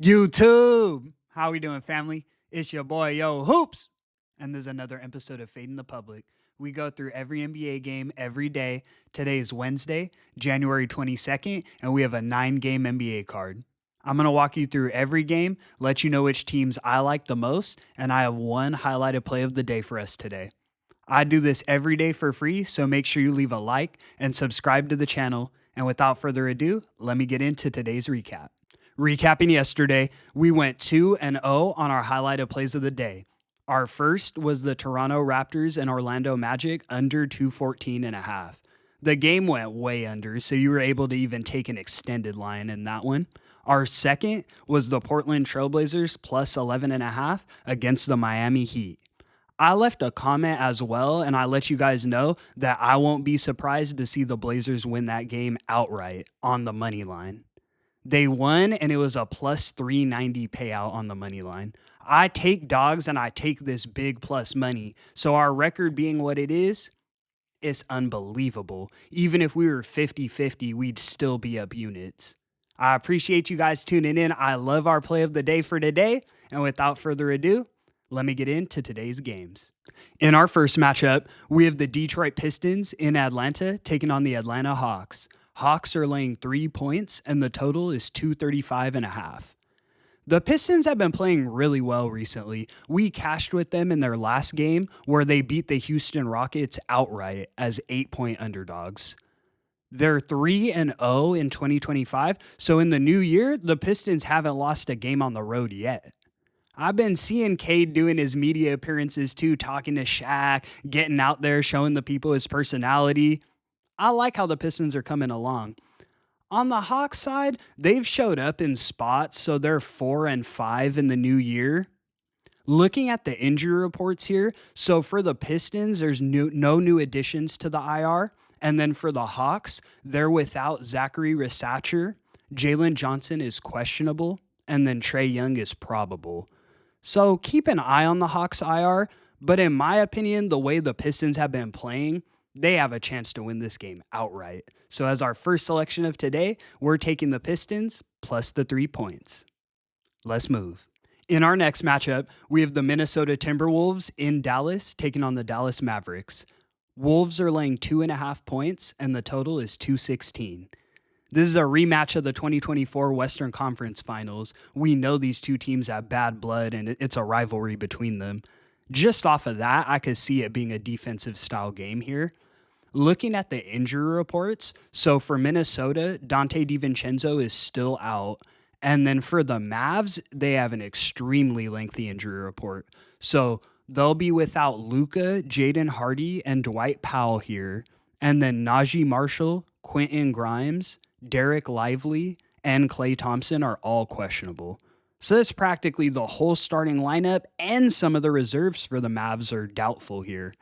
YouTube. How we doing, family? It's your boy, Yo Hoops. And there's another episode of Fading the Public. We go through every NBA game every day. Today is Wednesday, January 22nd, and we have a 9-game NBA card. I'm going to walk you through every game, let you know which teams I like the most, and I have one highlighted play of the day for us today. I do this every day for free, so make sure you leave a like and subscribe to the channel. And without further ado, let me get into today's recap. Recapping yesterday, we went 2-0 on our highlighted plays of the day. Our first was the Toronto Raptors and Orlando Magic under 214.5. The game went way under, so you were able to even take an extended line in that one. Our second was the Portland Trailblazers plus 11.5 against the Miami Heat. I left a comment as well, and I let you guys know that I won't be surprised to see the Blazers win that game outright on the money line. They won, and it was a plus 390 payout on the money line. I take dogs, and I take this big plus money. So our record being what it is, it's unbelievable. Even if we were 50-50, we'd still be up units. I appreciate you guys tuning in. I love our play of the day for today. And without further ado, let me get into today's games. In our first matchup, we have the Detroit Pistons in Atlanta taking on the Atlanta Hawks. Hawks are laying 3 points, and the total is 235.5. The Pistons have been playing really well recently. We cashed with them in their last game where they beat the Houston Rockets outright as 8-point underdogs. They're 3-0 in 2025, so in the new year, the Pistons haven't lost a game on the road yet. I've been seeing Cade doing his media appearances too, talking to Shaq, getting out there, showing the people his personality. I like how the Pistons are coming along. On the Hawks side, they've showed up in spots, so they're 4-5 in the new year. Looking at the injury reports here, so for the Pistons, there's no new additions to the IR. And then for the Hawks, they're without Zachary Rasacher. Jalen Johnson is questionable, and then Trae Young is probable. So keep an eye on the Hawks IR, but in my opinion, the way the Pistons have been playing, they have a chance to win this game outright. So as our first selection of today, we're taking the Pistons plus the 3 points. Let's move. In our next matchup, we have the Minnesota Timberwolves in Dallas taking on the Dallas Mavericks. Wolves are laying 2.5 points, and the total is 216. This is a rematch of the 2024 Western Conference Finals. We know these two teams have bad blood, and it's a rivalry between them. Just off of that, I could see it being a defensive style game here. Looking at the injury reports, so for Minnesota, Dante DiVincenzo is still out. And then for the Mavs, they have an extremely lengthy injury report. So they'll be without Luka, Jaden Hardy, and Dwight Powell here. And then Najee Marshall, Quentin Grimes, Derek Lively, and Klay Thompson are all questionable. So that's practically the whole starting lineup, and some of the reserves for the Mavs are doubtful here.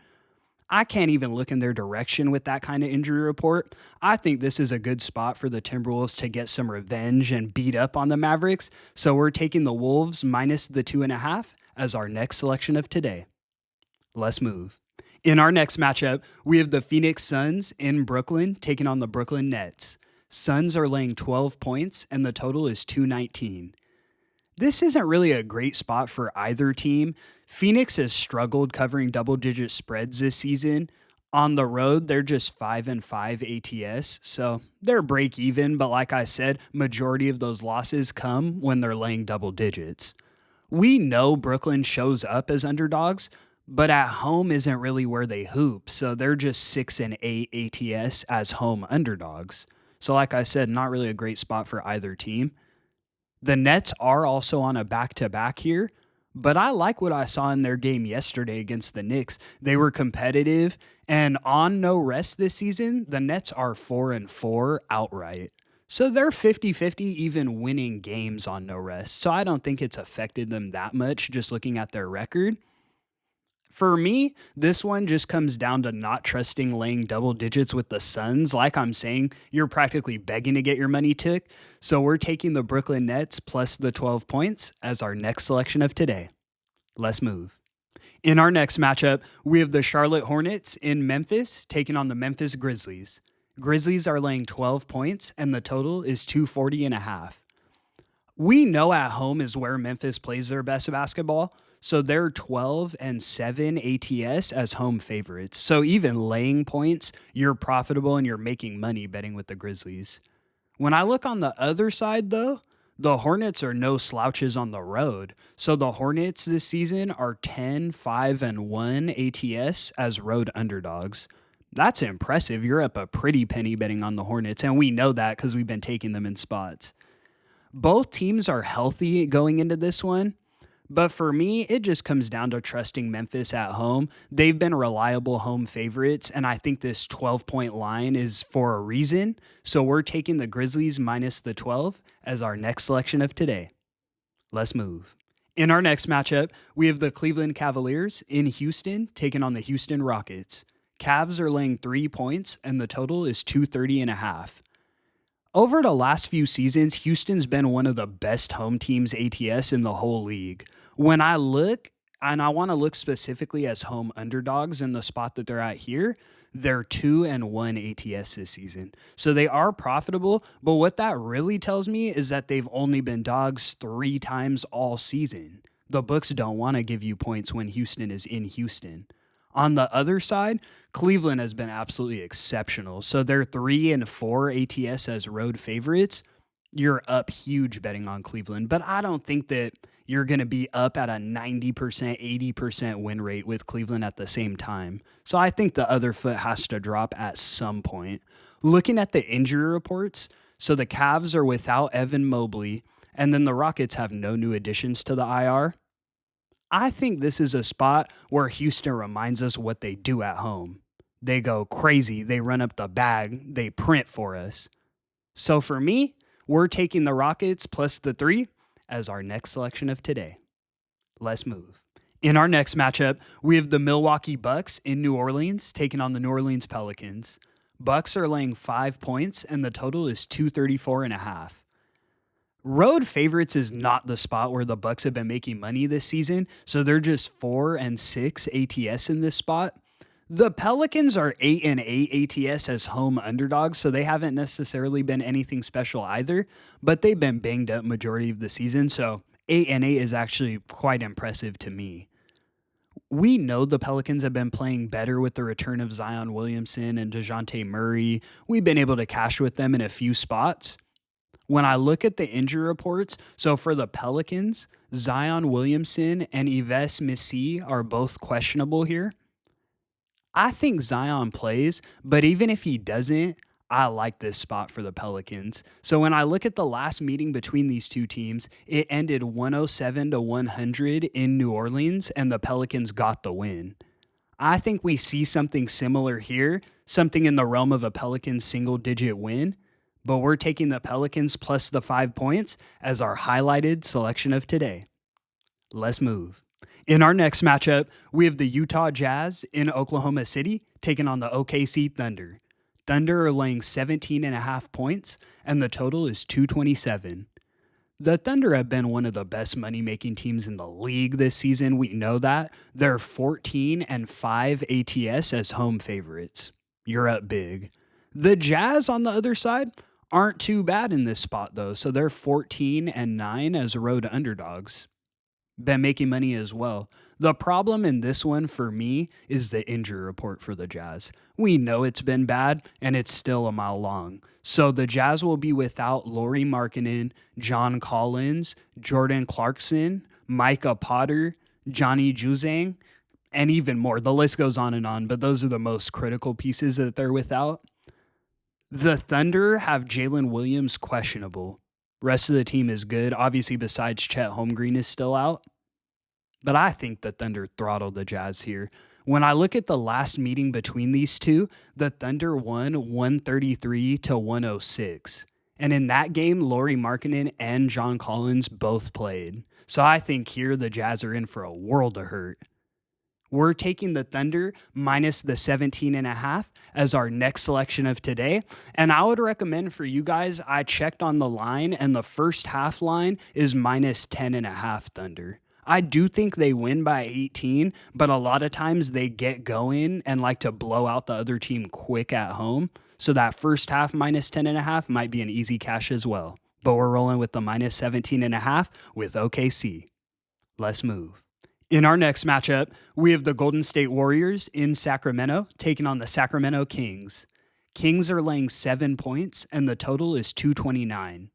I can't even look in their direction with that kind of injury report. I think this is a good spot for the Timberwolves to get some revenge and beat up on the Mavericks. So we're taking the Wolves minus the 2.5 as our next selection of today. Let's move. In our next matchup, we have the Phoenix Suns in Brooklyn taking on the Brooklyn Nets. Suns are laying 12 points, and the total is 219. This isn't really a great spot for either team. Phoenix has struggled covering double-digit spreads this season. On the road, they're just 5-5 ATS, so they're break even, but like I said, majority of those losses come when they're laying double digits. We know Brooklyn shows up as underdogs, but at home isn't really where they hoop, so they're just 6-8 ATS as home underdogs. So like I said, not really a great spot for either team. The Nets are also on a back-to-back here, but I like what I saw in their game yesterday against the Knicks. They were competitive, and on no rest this season, the Nets are 4-4 outright. So they're 50-50 even winning games on no rest. So I don't think it's affected them that much just looking at their record. For me, this one just comes down to not trusting laying double digits with the Suns. Like I'm saying, you're practically begging to get your money took. So we're taking the Brooklyn Nets plus the 12 points as our next selection of today. Let's move. In our next matchup, we have the Charlotte Hornets in Memphis taking on the Memphis Grizzlies. Grizzlies are laying 12 points, and the total is 240.5. We know at home is where Memphis plays their best basketball. So they're 12-7 ATS as home favorites. So even laying points, you're profitable and you're making money betting with the Grizzlies. When I look on the other side, though, the Hornets are no slouches on the road. So the Hornets this season are 10-5-1 ATS as road underdogs. That's impressive. You're up a pretty penny betting on the Hornets, and we know that because we've been taking them in spots. Both teams are healthy going into this one. But for me, it just comes down to trusting Memphis at home. They've been reliable home favorites, and I think this 12-point line is for a reason. So we're taking the Grizzlies minus the 12 as our next selection of today. Let's move. In our next matchup, we have the Cleveland Cavaliers in Houston taking on the Houston Rockets. Cavs are laying 3 points, and the total is 230.5. Over the last few seasons, Houston's been one of the best home teams ATS in the whole league. When I look, and I want to look specifically as home underdogs in the spot that they're at here, they're 2-1 ATS this season. So they are profitable, but what that really tells me is that they've only been dogs 3 times all season. The books don't want to give you points when Houston is in Houston. On the other side, Cleveland has been absolutely exceptional. So they're 3-4 ATS as road favorites. You're up huge betting on Cleveland, but I don't think that you're going to be up at a 90%, 80% win rate with Cleveland at the same time. So I think the other foot has to drop at some point. Looking at the injury reports, so the Cavs are without Evan Mobley, and then the Rockets have no new additions to the IR. I think this is a spot where Houston reminds us what they do at home. They go crazy, they run up the bag, they print for us. So for me, we're taking the Rockets plus the 3 as our next selection of today. Let's move. In our next matchup, we have the Milwaukee Bucks in New Orleans taking on the New Orleans Pelicans. Bucks are laying 5 points and the total is 234.5. Road favorites is not the spot where the Bucks have been making money this season, so they're just 4-6 ATS in this spot. The Pelicans are 8-8 ATS as home underdogs, so they haven't necessarily been anything special either, but they've been banged up majority of the season, so 8-8 is actually quite impressive to me. We know the Pelicans have been playing better with the return of Zion Williamson and DeJounte Murray. We've been able to cash with them in a few spots. When I look at the injury reports, so for the Pelicans, Zion Williamson and Yves Missi are both questionable here. I think Zion plays, but even if he doesn't, I like this spot for the Pelicans. So when I look at the last meeting between these two teams, it ended 107-100 in New Orleans, and the Pelicans got the win. I think we see something similar here, something in the realm of a Pelicans single-digit win, but we're taking the Pelicans plus the 5 points as our highlighted selection of today. Let's move. In our next matchup, we have the Utah Jazz in Oklahoma City taking on the OKC Thunder. Thunder are laying 17.5 points, and the total is 227. The Thunder have been one of the best money-making teams in the league this season. We know that. They're 14-5 ATS as home favorites. You're up big. The Jazz, on the other side, aren't too bad in this spot, though, so they're 14-9 as road underdogs. Been making money as well. The problem in this one for me is the injury report for the Jazz. We know it's been bad, and it's still a mile long. So the Jazz will be without Lauri Markkanen, John Collins, Jordan Clarkson, Micah Potter, Johnny Juzang, and even more. The list goes on, but those are the most critical pieces that they're without. The Thunder have Jalen Williams questionable. Rest of the team is good. Obviously, besides Chet Holmgren is still out. But I think the Thunder throttled the Jazz here. When I look at the last meeting between these two, the Thunder won 133-106. And in that game, Lauri Markkanen and John Collins both played. So I think here the Jazz are in for a world of hurt. We're taking the Thunder minus the 17.5 as our next selection of today. And I would recommend for you guys, I checked on the line, and the first half line is minus 10.5 Thunder. I do think they win by 18, but a lot of times they get going and like to blow out the other team quick at home. So that first half minus 10.5 might be an easy cash as well. but we're rolling with the minus 17.5 with OKC. Let's move. In our next matchup, we have the Golden State Warriors in Sacramento taking on the Sacramento Kings. Kings are laying 7 points, and the total is 229.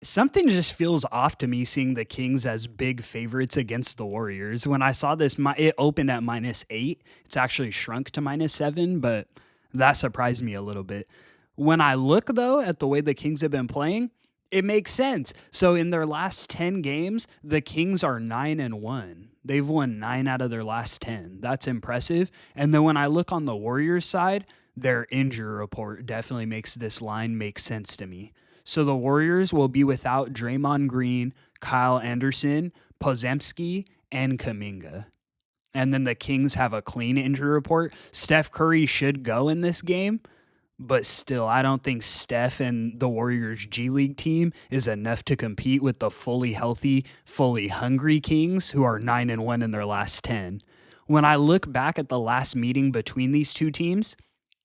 Something just feels off to me seeing the Kings as big favorites against the Warriors. When I saw this, it opened at -8. It's actually shrunk to -7, but that surprised me a little bit. When I look, though, at the way the Kings have been playing, it makes sense. So in their last 10 games, the Kings are 9-1. They've won 9 out of their last 10. That's impressive. And then when I look on the Warriors side, their injury report definitely makes this line make sense to me. So the Warriors will be without Draymond Green, Kyle Anderson, Podziemski, and Kuminga. And then the Kings have a clean injury report. Steph Curry should go in this game, but still, I don't think Steph and the Warriors G League team is enough to compete with the fully healthy, fully hungry Kings who are 9-1 in their last 10. When I look back at the last meeting between these two teams,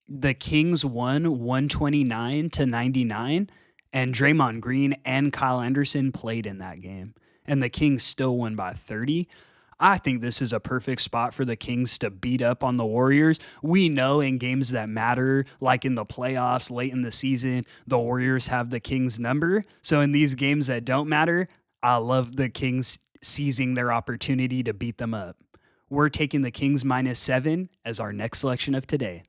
the Kings won 129-99, and Draymond Green and Kyle Anderson played in that game, and the Kings still won by 30. I think this is a perfect spot for the Kings to beat up on the Warriors. We know in games that matter, like in the playoffs, late in the season, the Warriors have the Kings number. So in these games that don't matter, I love the Kings seizing their opportunity to beat them up. We're taking the Kings -7 as our next selection of today.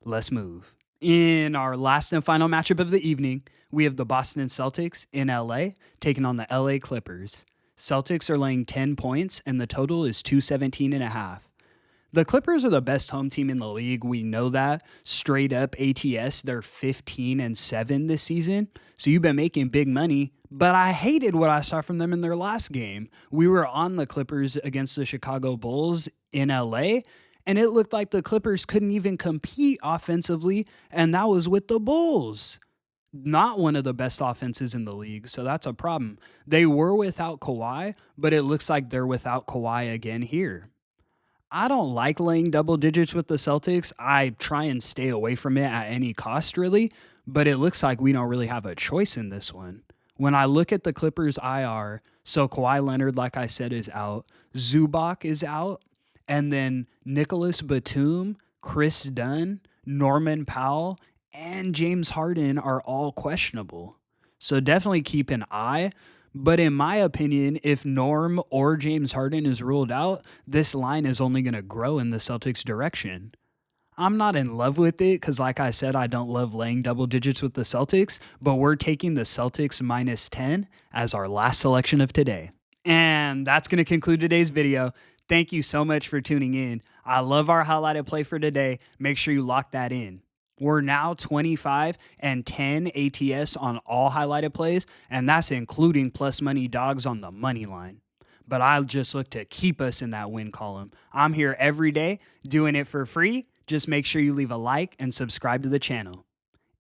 Let's move. In our last and final matchup of the evening, we have the Boston Celtics in LA taking on the LA Clippers. Celtics are laying 10 points, and the total is 217.5. The Clippers are the best home team in the league. We know that. Straight up ATS, they're 15-7 this season. So you've been making big money, but I hated what I saw from them in their last game. We were on the Clippers against the Chicago Bulls in LA, and it looked like the Clippers couldn't even compete offensively, and that was with the Bulls. Not one of the best offenses in the league, so that's a problem. They were without Kawhi, but it looks like they're without Kawhi again here. I don't like laying double digits with the Celtics. I try and stay away from it at any cost, really, but it looks like we don't really have a choice in this one. When I look at the Clippers IR, so Kawhi Leonard, like I said, is out. Zubac is out. And then Nicholas Batum, Chris Dunn, Norman Powell, and James Harden are all questionable. So definitely keep an eye. But in my opinion, if Norm or James Harden is ruled out, this line is only going to grow in the Celtics' direction. I'm not in love with it because, like I said, I don't love laying double digits with the Celtics, but we're taking the Celtics -10 as our last selection of today. And that's going to conclude today's video. Thank you so much for tuning in. I love our highlighted play for today. Make sure you lock that in. We're now 25-10 ATS on all highlighted plays, and that's including plus money dogs on the money line. But I just look to keep us in that win column. I'm here every day doing it for free. Just make sure you leave a like and subscribe to the channel.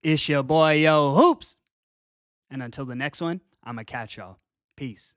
It's your boy, Yo Hoops. And until the next one, I'ma catch y'all. Peace.